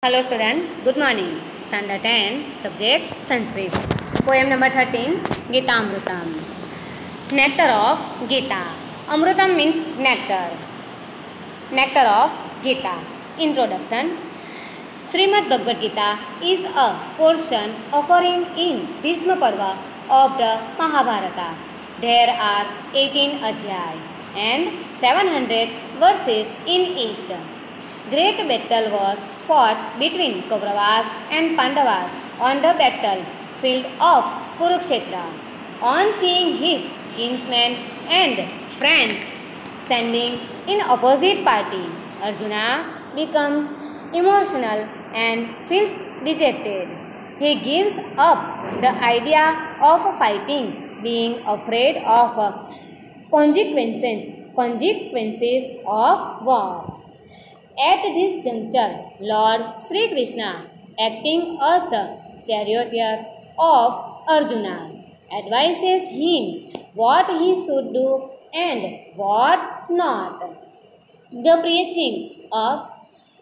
Hello student, good morning. Standard 10, subject Sanskrit. Poem number 13, Gita Amrutam. Nectar of Gita. Amrutam means nectar. Nectar of Gita. Introduction. Srimad Bhagavad Gita is a portion occurring in Bhishma Parva of the Mahabharata. There are 18 adhyay and 700 verses in it. Great battle was fought between Kauravas and Pandavas on the battlefield of Kurukshetra. On seeing his kinsmen and friends standing in opposite party, Arjuna becomes emotional and feels dejected. He gives up the idea of fighting, being afraid of consequences of war. At this juncture, Lord Sri Krishna, acting as the charioteer of Arjuna, advises him what he should do and what not. The preaching of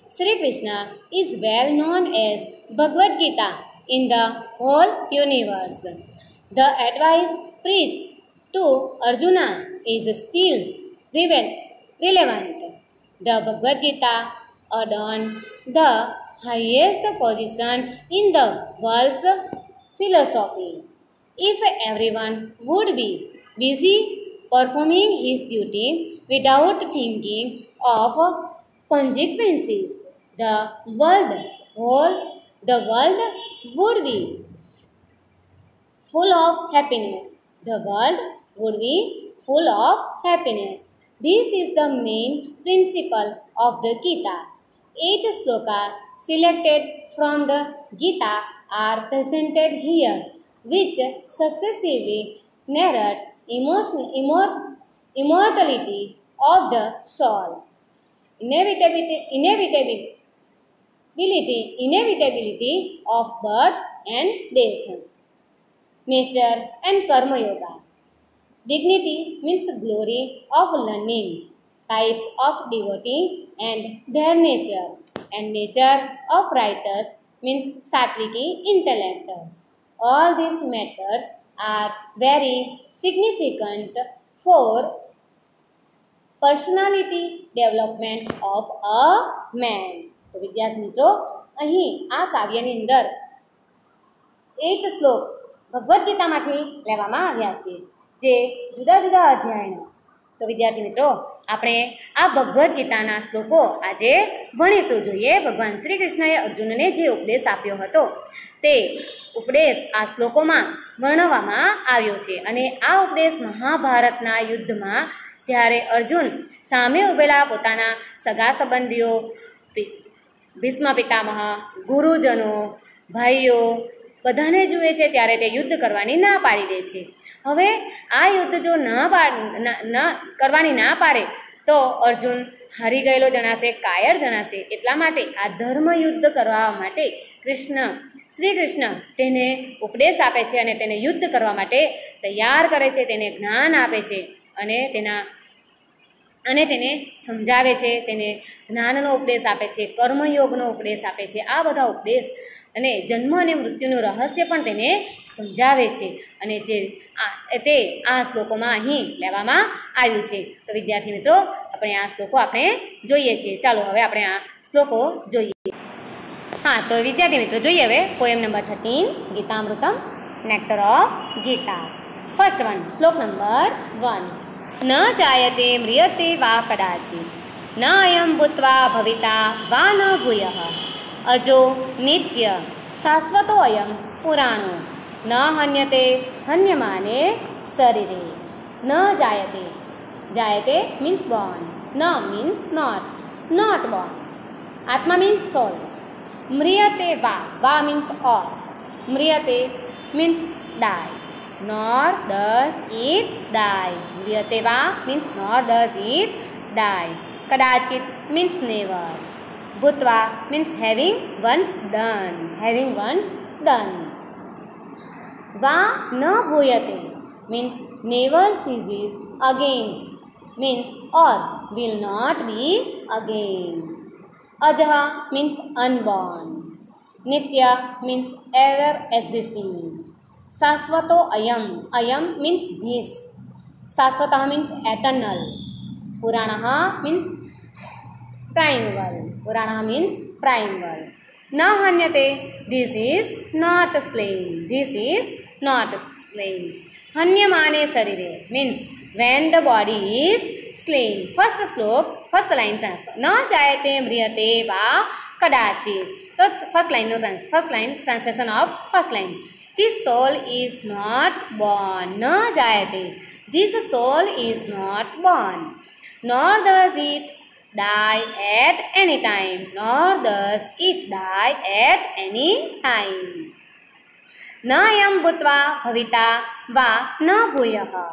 Sri Krishna is well known as Bhagavad Gita in the whole universe. The advice preached to Arjuna is still relevant. The Bhagavad Gita adorned the highest position in the world's philosophy. If everyone would be busy performing his duty without thinking of consequences, the world would be full of happiness. The world would be full of happiness. This is the main principle of the Gita. 8 slokas selected from the Gita are presented here, which successively narrate immortality of the soul, inevitability of birth and death, nature and karma yoga. Dignity means glory of learning, types of devotee and their nature, and nature of writers means sattviki intellect. All these matters are very significant for personality development of a man. તો વિદ્યાર્થી મિત્રો, અહીં આ કાવ્યની અંદર 8 શ્લોક ભગવદ્ ગીતામાંથી લેવામાં આવ્યા છે, જે જુદા જુદા અધ્યાયના. તો વિદ્યાર્થી મિત્રો, આપણે આ ભગવદ્ ગીતાના શ્લોકો આજે ભણીશું. જોઈએ ભગવાન શ્રી કૃષ્ણએ અર્જુનને જે ઉપદેશ આપ્યો હતો તે ઉપદેશ આ શ્લોકોમાં વર્ણવવામાં આવ્યો છે. અને આ ઉપદેશ મહાભારતના યુદ્ધમાં જ્યારે અર્જુન સામે ઉભેલા પોતાના સગા સંબંધીઓ, ભીષ્મ પિતામહ, ગુરુજનો, ભાઈઓ બધાને જુએ છે ત્યારે તે યુદ્ધ કરવાની ના પાડી દે છે. હવે આ યુદ્ધ જો કરવાની ના પાડે તો અર્જુન હારી ગયેલો જણાશે, કાયર જણાશે. એટલા માટે આ ધર્મ યુદ્ધ કરવા માટે શ્રી કૃષ્ણ તેને ઉપદેશ આપે છે અને તેને યુદ્ધ કરવા માટે તૈયાર કરે છે, તેને જ્ઞાન આપે છે અને તેને સમજાવે છે, તેને જ્ઞાનનો ઉપદેશ આપે છે, કર્મયોગનો ઉપદેશ આપે છે. આ બધા ઉપદેશ અને જન્મ અને મૃત્યુનું રહસ્ય પણ તેને સમજાવે છે. અને તે આ શ્લોકોમાં અહીં લેવામાં આવ્યું છે. તો વિદ્યાર્થી મિત્રો, આપણે આ શ્લોકો જોઈએ છીએ. ચાલો હવે આપણે આ શ્લોકો જોઈએ. હા, તો વિદ્યાર્થી મિત્રો જોઈએ હવે poem number 13, Gitamritam, nectar of Gita. First one, શ્લોક નંબર 1. ન જાયતે મ્રિયતે વા કદાચિત, ન અયમ ભૂત્વા ભવિતા વા ન ભૂયઃ, અજો નિત્ય શાશ્વતો અયમ પુરાણો, ન હન્યતે હન્યમાને શરીરે. ન જાયતે, જાયતે મીન્સ બોર્ન, ન મીન્સ નોટ બોર્ન, આત્મા મીન્સ સોલ. મ્રિયતે વા મીન્સ ઓર, મ્રિયતે means die, nor does it die. Mriyate va means nor does it die. Kadachit means never. Bhutva means having once done. Va na bhuyate means never ceases again, means or will not be again. Ajaha means unborn. Nitya means ever existing. Sasvato ayam. Ayam means this. Sasvatah means eternal. Puranaha means primeval. Puranaha means primeval. Na hanyate, this is not slain. This is not slain. Hanyamane sarire means when the body is slain. First slok, first line. Na jayate mriyate va kadachit. So first line translation of first line. This soul is not born. Na jayate. This soul is not born. Nor does it die at any time. Nor does it die at any time. Na yam bhutva bhavita va na bhuyaha.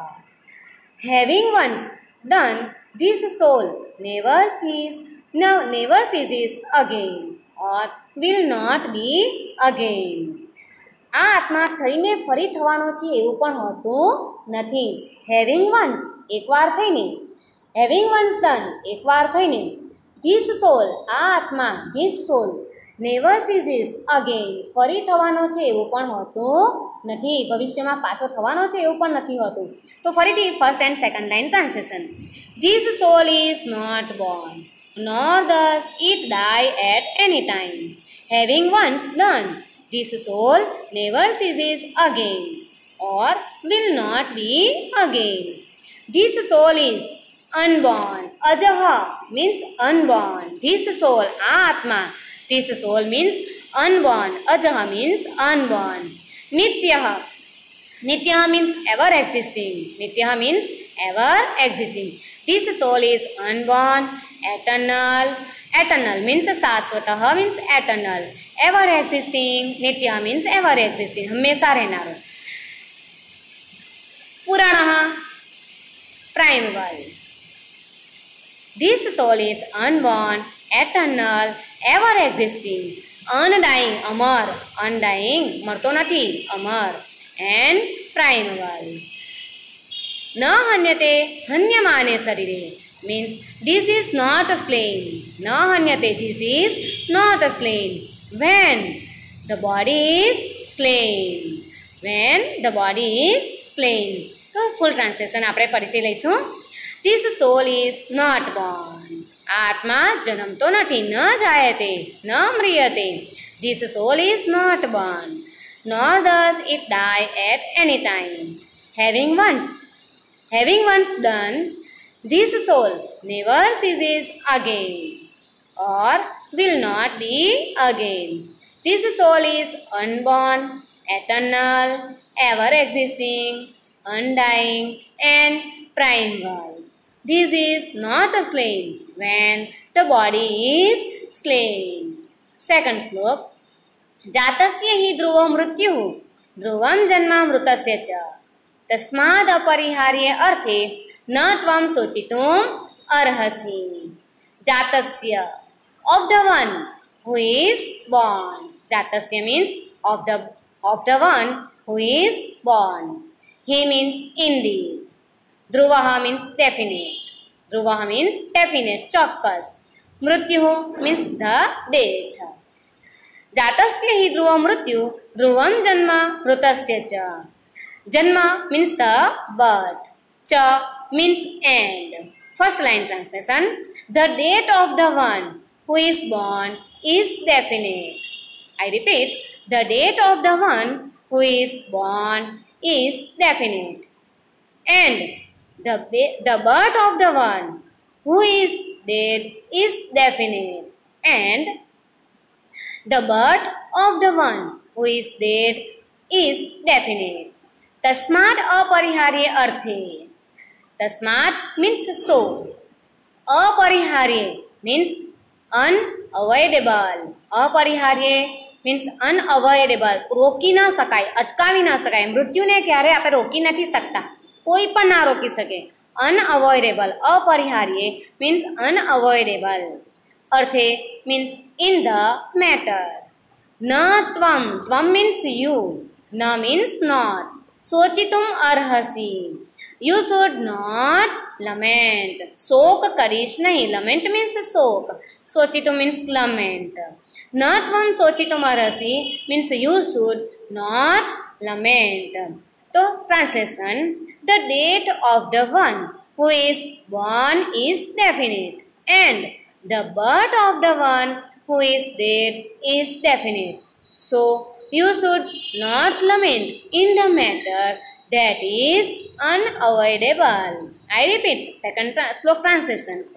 Having once done, this soul never ceases again or will not be again. આ આત્મા થઈને ફરી થવાનો છે એવું પણ હોતું નથી. હેવિંગ વન્સ એકવાર થઈને, હેવિંગ વન્સ ડન એકવાર થઈને, ધીસ સોલ આ આત્મા, ધીસ સોલ નેવર સીઝીસ અગેન ફરી થવાનો છે એવું પણ હોતું નથી. ભવિષ્યમાં પાછો થવાનો છે એવું પણ નથી હોતું. તો ફરીથી first and second line translation. This soul is not born nor does it die at any time. Having once done, this soul never ceases again or will not be again. This soul is unborn. Ajaha means unborn. This soul, Atma. This soul means unborn. Ajaha means unborn. Nityaha. Nityaha means ever existing. Nityaha means ever existing. This soul is unborn, eternal. Eternal means Sasvatah means eternal. Ever existing. Nityaha means ever existing. हमेशा रहनारो. Puranaha primeval. This soul is unborn, eternal, ever existing, undying, amar, undying, मरतो નથી, अमर, and primeval. न हन्यते हन्यमाने शरीरे means this is not slain. न हन्यते, this is not slain. When the body is slain. When the body is slain. तो full translation આપણે ફરીથી લઈશું. This soul is not born. આત્મા જન્મતો નથી. ન જાયતે, ન મ્રિયતે. This soul is not born. Nor does it die at any time. Having once done, this soul never ceases again or will not be again. This soul is unborn, eternal, ever existing, undying, and primeval. This is not slain when the body is slain. Second slok. जातस्य हि ध्रुवो मृत्युः ध्रुवं जन्म मृतस्य च तस्माद् अपरिहार्ये अर्थे न त्वं शोचितुम् अर्हसि. जातस्य of the one who is born. Jatasya means of the one who is born. He means indeed. Dhruvaha means definite. Dhruvaha means definite, ચોક્કસ. મૃત્યુઃ means the death. जातस्य हि ध्रुव मृत्यु ध्रुवं जन्म मृतस्य च. जन्म means the birth. Cha means end. First line translation. The date of the one who is born is definite. I repeat. The date of the one who is born is definite. And the birth of the one who is dead is definite. And the birth of the one who is dead is definite. Tasmat apariharye arthe. Tasmat means so. Apariharye means unavoidable. Apariharye means unavoidable. રોકી ના શકાય, અટકાવી ના શકાય. મૃત્યુને ક્યારે આપણે રોકી નથી શકતા. કોઈ પણ ના રોકી શકે. Unavoidable. અપરિહાર્ય means unavoidable. अर्थे means in the matter. न त्वं, त्वं means you. न means not. सोचितुम अर्हसि. You should not lament. शोक करीश नहीं. Lament means शोक. सोचितो means lament. न त्वं सोचितुम् अर्हसि means you should not lament. तो translation: the date of the one who is born is definite, and the birth of the one who is dead is definite. So you should not lament in the matter that is unavoidable. I repeat, second sloka translations.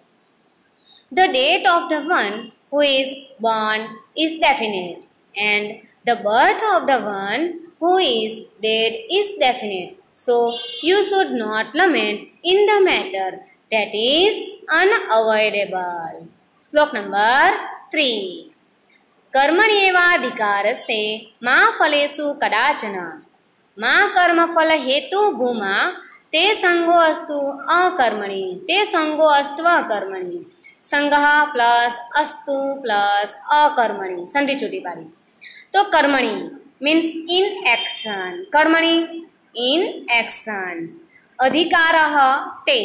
The date of the one who is born is definite, and the birth of the one who is dead is definite. So you should not lament in the matter that is unavoidable. Sloka number 3. कर्मण्येवाधिकारस्ते मा फलेषु कदाचन मा कर्मफल हेतु भूमा ते संगो अस्तु अकर्मणि ते संगो अस्तु अकर्मणि संगः प्लस अस्तु प्लस अकर्मणि संधि चूटी पाड़ी. तो कर्मणि मीन्स इन एक्शन. कर्मणि इन एक्शन. अधिकारः ते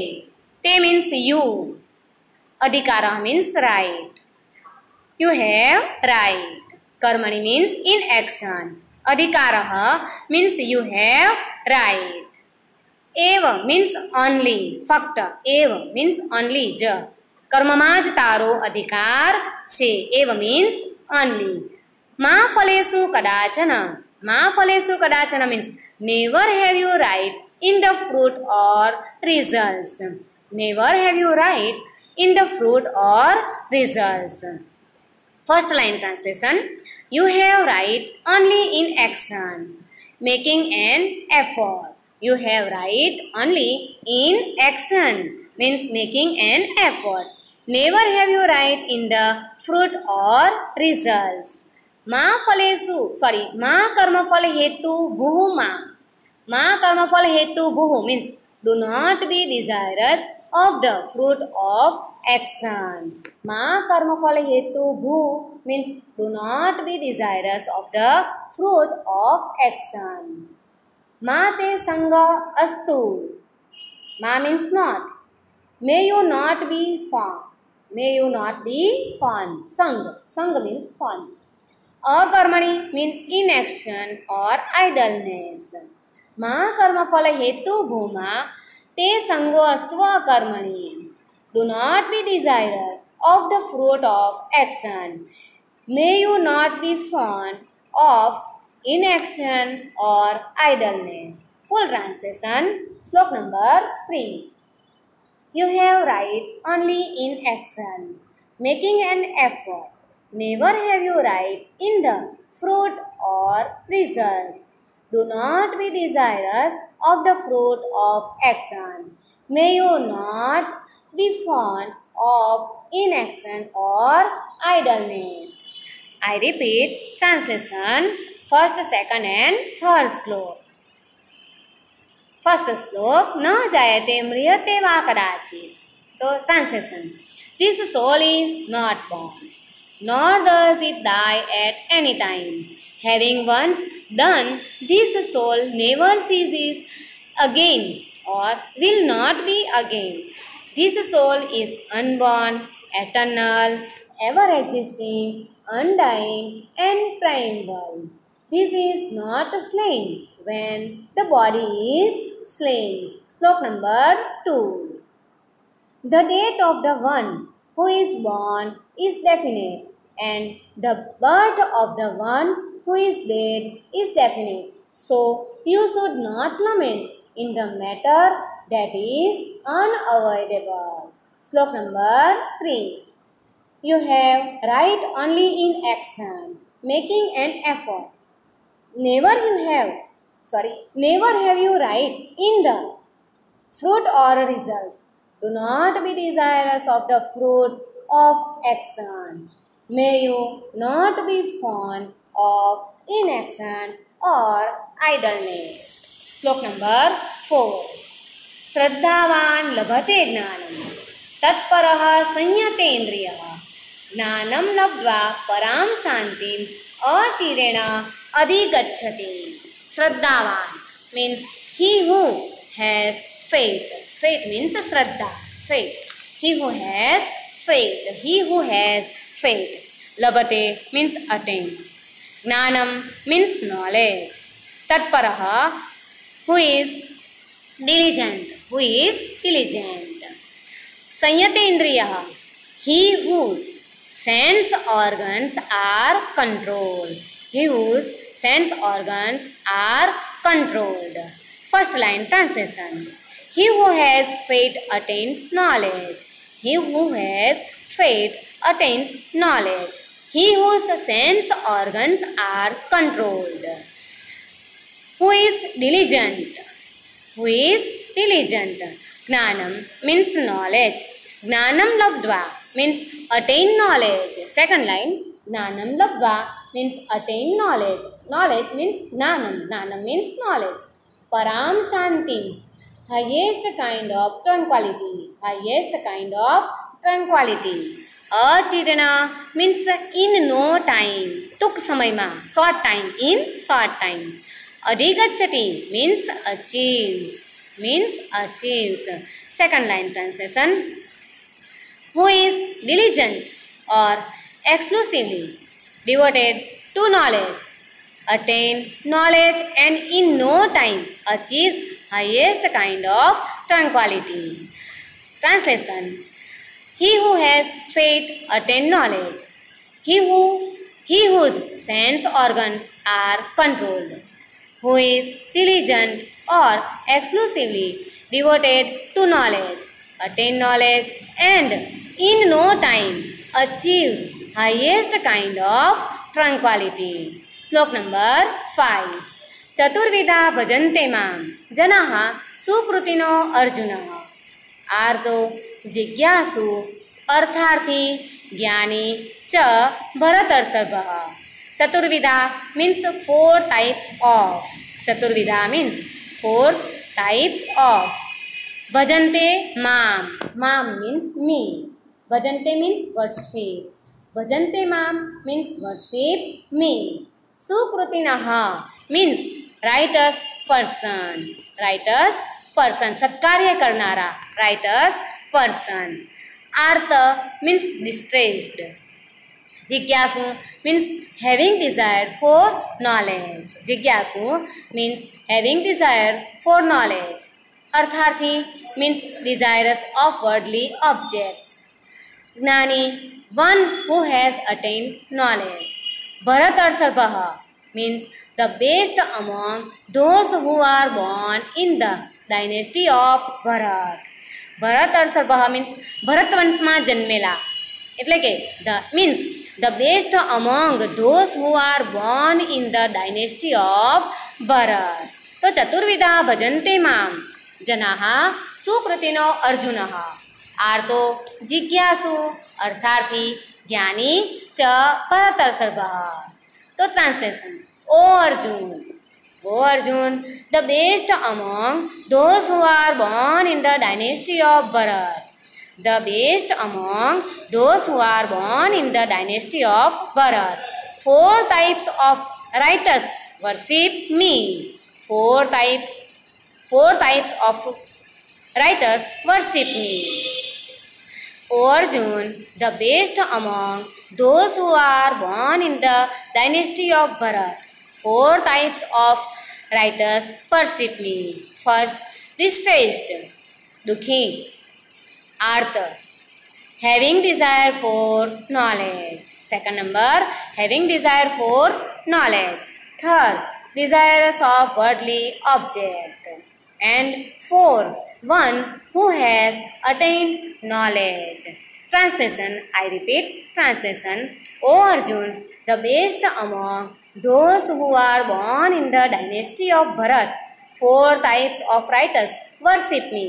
ते मीन्स यू. अधिकारः means right. You have right. Karmani means in action. Adhikaraha means you have right. Eva means only. Fakta. Eva means only. Ja. Karmamaj taro adhikar che. Eva means only. Ma phalesu kadachana. Ma phalesu kadachana means never have you right in the fruit or results. Never have you right in the fruit or results. First line translation: you have right only in action, making an effort. You have right only in action means making an effort. Never have you right in the fruit or results. Ma karma phal hetu bhuma. Ma karma phal hetu bhuhu means do not be desirous of the fruit of action. Ma karma phala hetu bhu means do not be desirous of the fruit of action. Ma te sanga astu. Ma means not. May you not be fond. May you not be fond. Sanga means fond. Akarmani means inaction or idleness. Ma karma phala hetu bhuma te sango astu akarmani. Do not be desirous of the fruit of action. May you not be fond of inaction or idleness. Full translation. Sloka number 3. You have right only in action, making an effort. Never have you right in the fruit or result. Do not be desirous of the fruit of action. May you not be fond of inaction or idleness. I repeat translation. First, second and third sloka. First sloka: न जायते म्रियते वा कदाचित्. तो translation: this soul is not born, nor does it die at any time. Having once done, this soul never ceases again or will not be again. This soul is unborn, eternal, ever-existing, undying, and primeval. This is not slain when the body is slain. Sloka number 2. The date of the one who is born is definite, and the birth of the one who is dead is definite. So you should not lament in the matter that is unavoidable. Sloka number 3. You have right only in action, making an effort. Never have you right in the fruit or results. Do not be desirous of the fruit of action. May you not be fond of inaction or idleness. Sloka number 4. श्रद्धावान लभते ज्ञानम तत्परः संयतेन्द्रियः ज्ञानम लब्ध्वा पराम शांतिम अचिरेण अधिगच्छति. Shraddhavan means he who has faith. Faith means Shraddha. Faith. He who has faith. He who has faith. Labate means attains. Gnanam means knowledge. Tatparaha, who is diligent. Who is diligent. Sanyate indriyaha, he whose sense organs are controlled. He whose sense organs are controlled. First line translation. He who has faith attains knowledge. He who has faith attains knowledge. He whose sense organs are controlled. Who is diligent? Who is diligent? Gnanam means knowledge. Gnanam labdva means attain knowledge. Second line, Gnanam labdva means attain knowledge. Knowledge means Gnanam. Gnanam means knowledge. Param Shantim, highest kind of tranquility. Highest kind of tranquility. Achidana means in no time. Tuk samayma, short time, in short time. Adhigachati means achieves. Means achieves. Second line translation. Who is diligent or exclusively devoted to knowledge, attain knowledge, and in no time achieves highest kind of tranquility. Translation. He who has faith attains knowledge. He whose sense organs are controlled. Who is diligent or exclusively devoted to knowledge, attain knowledge, and in no time achieves highest kind of tranquility. Slok number 5. Chaturvida bhajante mam janaha sukritino arjunah. Artho jigyasu artharthi jnani cha bharatarsarvah. Chaturvida means 4 types of. Chaturvida means 4 types of. Bhajante mam. Mam means me. Bhajante means worship. Bhajante mam means worship me. Sukrutinaha means righteous person. Righteous person. Satkarya karnara. Righteous person. Artha means distressed. Jigyasu means having desire for knowledge. Jigyasu means having desire for knowledge. Artharthi means desirous of worldly objects. Gnani, one who has attained knowledge. Bharatarsarvaha means the best among those who are born in the dynasty of Bharat. Bharatarsarvaha means Bharatvansma janmela. એટલે કે the means the best among those who are born in the dynasty of Bharat. तो चतुर्विधा भजन्ते माम जनाहा सुकृतिनो अर्जुनः. आर्तो जिज्ञासु अर्थार्थी ज्ञानी च भरतर्षभः. तो translation. O Arjun, the best among those who are born in the dynasty of Bharat. The best among those who are born in the dynasty of Bharat. 4 types of righteous worship me. 4 types of righteous worship me. O Arjun, the best among those who are born in the dynasty of Bharat. 4 types of righteous worship me. First, distressed, dukhi. Artha, having desire for knowledge. Second number, having desire for knowledge. Third, desirous of worldly object. And 4, one who has attained knowledge. Translation. I repeat translation. O Arjun, the best among those who are born in the dynasty of Bharat. 4 types of righteous worship me.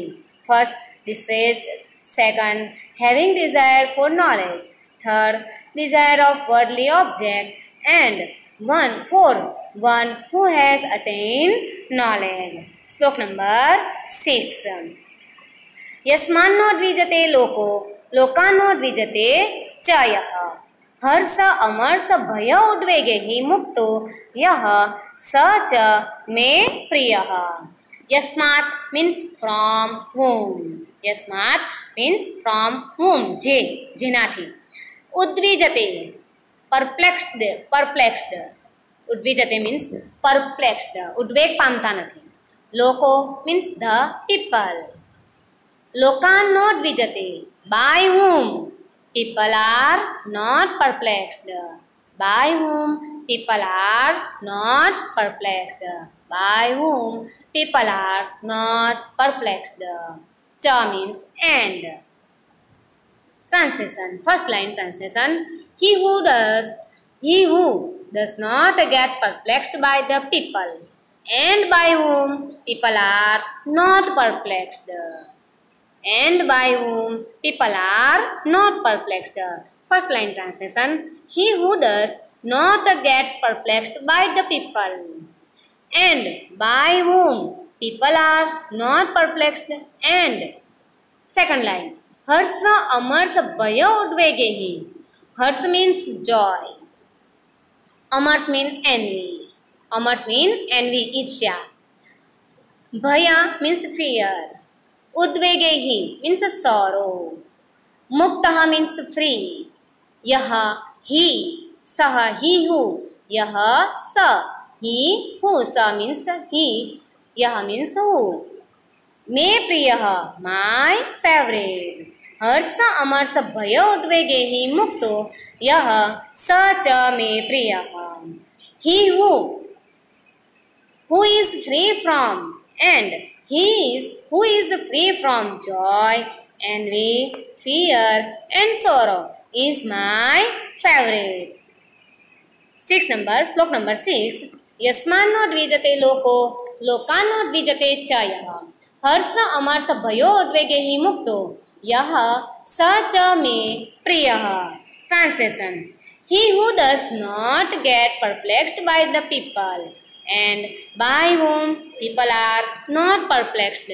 First, distressed. Second, having desire for knowledge. Third, desire of worldly object. And 1 who has attained knowledge. Slok number 6. यस्मान्नो द्विजते लोको लोकान्नो द्विजते च यः. हर्ष अमर्ष भय उद्वेगे हि मुक्तो यः स च मे प्रियः. यस्मात् means from whom. यस्मात् means from whom. જેનાથી. ઉદ્વિજતે perplexed. ઉદ્વિજતે means perplexed. ઉદ્વેગ પામતા નથી. લોકો means the people. લોકાનોદ્વિજતે by whom people are not perplexed. By whom people are not perplexed. By whom people are not perplexed. Cha means and. Translation. First line translation. He who does not get perplexed by the people, and by whom people are not perplexed. And by whom people are not perplexed. First line translation. He who does not get perplexed by the people, and by whom people are not perplexed. And second line. Harsa amarsa bhaya udvegehi. Hers means joy. Amars mean envy. Amars mean envy, ईर्ष्या. Bhaya means fear. Udvegehi means sorrow. Muktaha means free. Yaha he. Saha he who. Yaha sa he who. Sa means he. Yaha means who. Me priyaha my favorite. हर्ष अमर्ष भय उद्वेगेहि मुक्तो यह स च मे प्रियः. He who is free from, and who is free from joy, envy, fear and sorrow is my favorite. Slok number 6. यस्मान्नो द्विजते लोको लोकान्नो द्विजते च यः हर्ष अमर्ष भयो उद्वेगेहि मुक्तो यह स च मे प्रियः. Translation. He who does not get perplexed by the people, and by whom people are not perplexed,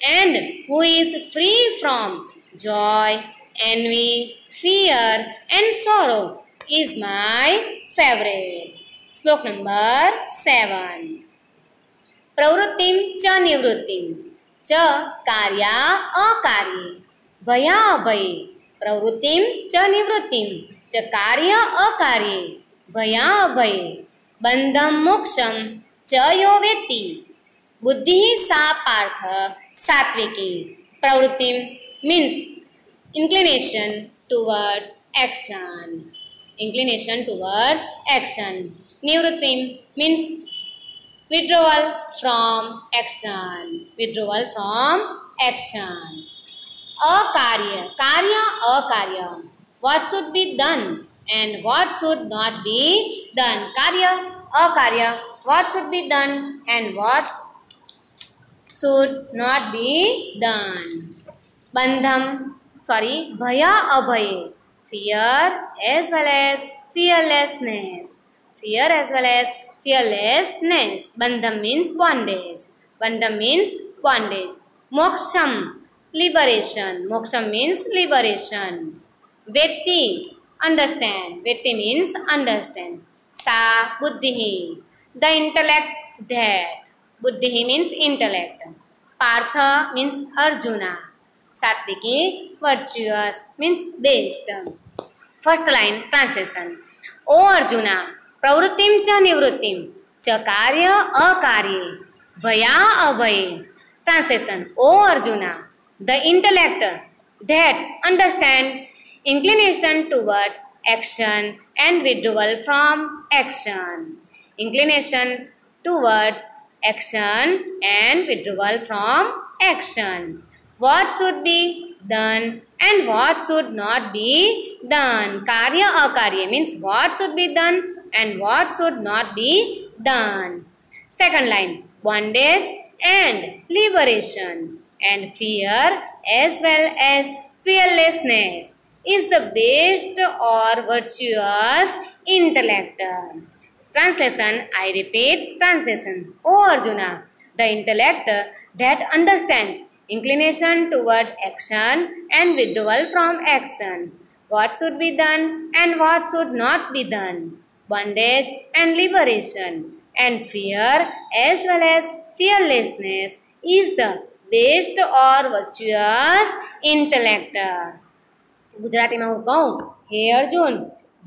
and who is free from joy, envy, fear and sorrow is my favorite. Slok number 7. प्रवृत्तिं च निवृत्तिं च कार्या अकार्ये भया अभये. प्रवृत्तिं च निवृत्तिं च कार्य अकार्ये भया अभये. बंधं मोक्षं च यो वेत्ति बुद्धिः सा पार्थ सात्विकी. प्रवृत्तिं means inclination towards action. Inclination towards action. Nivrittim means withdrawal from action. Withdrawal from action. Akarya. Karya akarya. What should be done and what should not be done. Karya akarya. What should be done and what should not be done. Bhaya abhaye. Fear as well as fearlessness. Fear as well as fearlessness. Bandham means bondage. Bandham means bondage. Moksham, liberation. Moksham means liberation. Vetti, understand. Vetti means understand. Sa, buddhihi, the intellect, that. Buddhihi means intellect. Partha means Arjuna. Satviki, virtuous, means best. First line translation. O Arjuna, pravrittim cha nivrittim cha karya akarye bhaya abhaye. Translation. O Arjuna, the intellect that understand inclination toward action and withdrawal from action. Inclination towards action and withdrawal from action. What should be done and what should not be done. Karya akarya means what should be done and what should not be done. Second line. Bondage and liberation and fear as well as fearlessness is the best or virtuous intellect. Translation. I repeat translation. O Arjuna, the intellect that understands inclination toward action and withdrawal from action. What should be done and what should not be done. Bondage and liberation and fear as well as fearlessness is the best or virtuous intellect. ગુજરાતીમાં હું કહું, હે અર્જુન,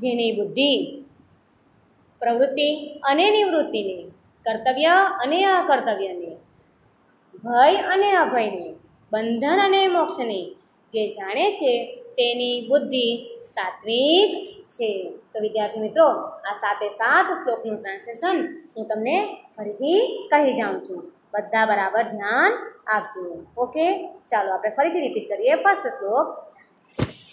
જેની બુદ્ધિ પ્રવૃત્તિ અને નિવૃત્તિને, કર્તવ્ય અને અકર્તવ્યને, ભય અને અભયને, બંધન અને મોક્ષને જે જાણે છે તેની બુદ્ધિ સાત્વિક છે. તો વિદ્યાર્થી મિત્રો, આ 7 શ્લોકનું ટ્રાન્સલેશન હું તમને ફરીથી કહી જાઉં છું. બધા બરાબર ધ્યાન આપજો. ઓકે, ચાલો આપણે ફરીથી રિપીટ કરીએ. ફર્સ્ટ શ્લોક.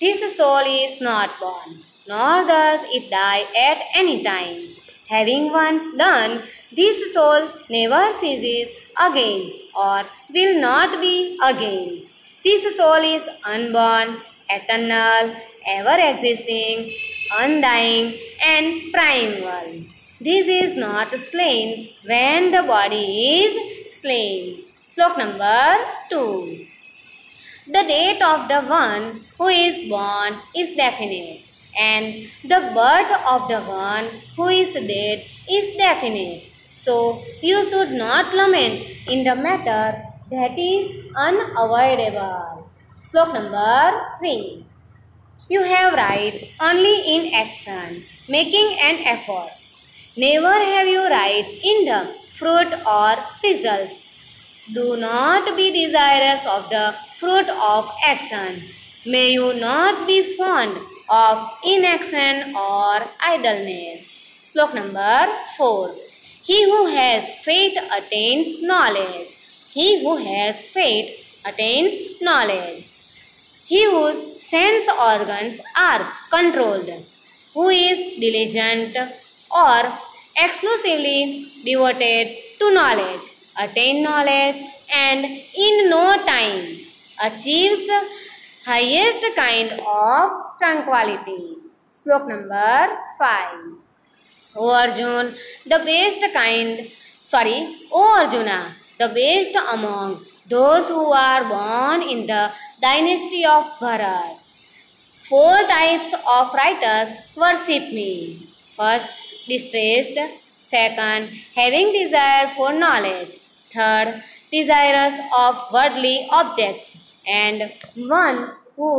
This soul is not born, nor does it die at any time. Having once done, this soul never ceases again or will not be again. This soul is unborn, eternal, ever-existing, undying and primeval. This is not slain when the body is slain. Slok number 2. The date of the one who is born is definite, and the birth of the one who is dead is definite. So you should not lament in the matter that is unavoidable. Slok number 3. You have right only in action, making an effort. Never have you right in the fruit or results. Do not be desirous of the fruit of action. May you not be fond of inaction or idleness. Slok number 4. He who has faith attains knowledge. He who has faith attains knowledge. He whose sense organs are controlled, who is diligent or exclusively devoted to knowledge, attain knowledge and in no time achieves highest kind of tranquility. Slok number 5. O Arjuna, the best among those who are born in the dynasty of Bharat. 4 types of writers worship me. First, distressed. Second, having desire for knowledge. Third, desirous of worldly objects. And one who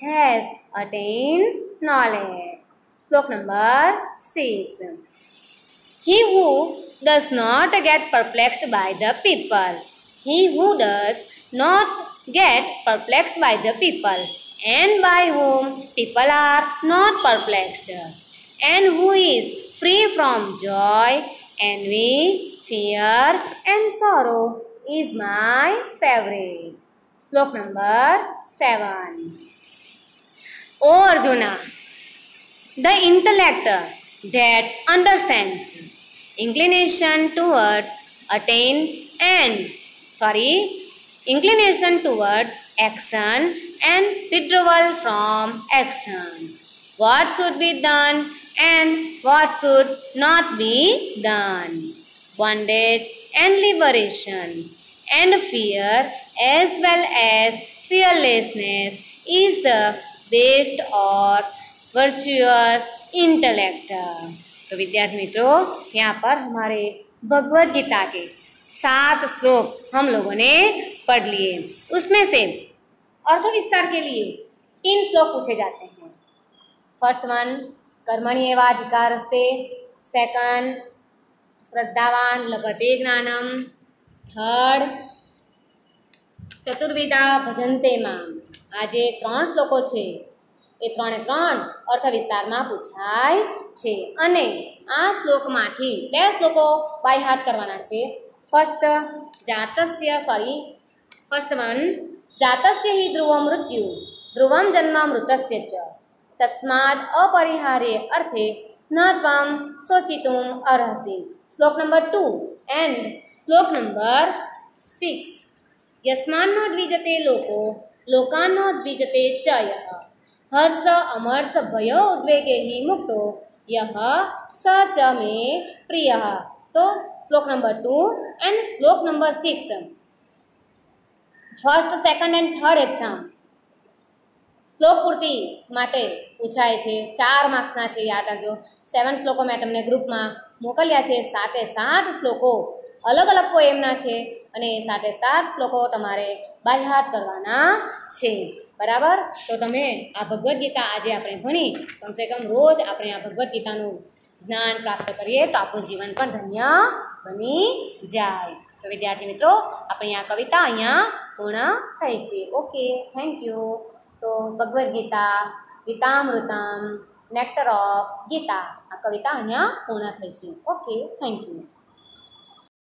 has attained knowledge. Slok number 6. He who does not get perplexed by the people. He who does not get perplexed by the people, and by whom people are not perplexed, and who is free from joy, envy, fear, and sorrow, is my favorite. Slok number 7. O Arjuna, the intellect that understands inclination towards action and withdrawal from action, what should be done and what should not be done, bondage and liberation, and fear as well as fearlessness is the best or virtuous intellect. तो विद्यार्थी मित्रों, यहाँ पर हमारे भगवद गीता के 7 श्लोक हम लोगों ने पढ़ लिए. उसमें से अर्थ विस्तार के लिए 3 श्लोक पूछे जाते हैं. First one, कर्मण्येवाधिकारस्ते. सेकंड, श्रद्धावान लभते ज्ञानम. थर्ड, चतुर्विधा भजन्ते माम. आ जे 3 श्लोको छे એ 3 અર્થ વિસ્તારમાં પૂછાય છે અને આ શ્લોકમાંથી 2 શ્લોકો બાય હાથ કરવાના છે. ફર્સ્ટ વન, જાતસ્ય હિ ધ્રુવ મૃત્યુ ધ્રુવમ જન્મામૃતસ્ય ચ તસ્માદ અપરિહાર્ય અર્થે ન ત્વમ શોચિતુમ અર્હસી. શ્લોક નંબર 2 એન્ડ શ્લોક નંબર 6. યસ્માન્નો દ્વિજતે લોકો લોકાન્નો દ્વિજતે ચ યઃ हर्ष अमर्ष भयो उद्वेगे ही मुक्तो यह स च मे प्रिय. तो श्लोक नंबर 2 एंड श्लोक number 6 first second and third exam श्लोक पूर्ति माटे पूछाय छे. 4 मार्क्सना छे, याद राखजो. 7 श्लोको मैं तमने ग्रुप में मोकल्या छे. 7 श्लोको અલગ અલગ પોએમના છે અને સાથે 7 શ્લોકો તમારે બાયહાટ કરવાના છે, બરાબર. તો તમે આ ભગવદ્ ગીતા આજે આપણે ભણી કમસે કમ રોજ આપણે આ ભગવદ્ ગીતાનું જ્ઞાન પ્રાપ્ત કરીએ તો આપણું જીવન પણ ધન્ય બની જાય. તો વિદ્યાર્થી મિત્રો, આપણી આ કવિતા અહીંયા પૂર્ણ થઈ છે. Okay, thank you. તો ભગવદ્ ગીતા ગીતામૃતમ નેક્ટર ઓફ ગીતા આ કવિતા અહીંયા પૂર્ણ થઈ છે. Okay, thank you.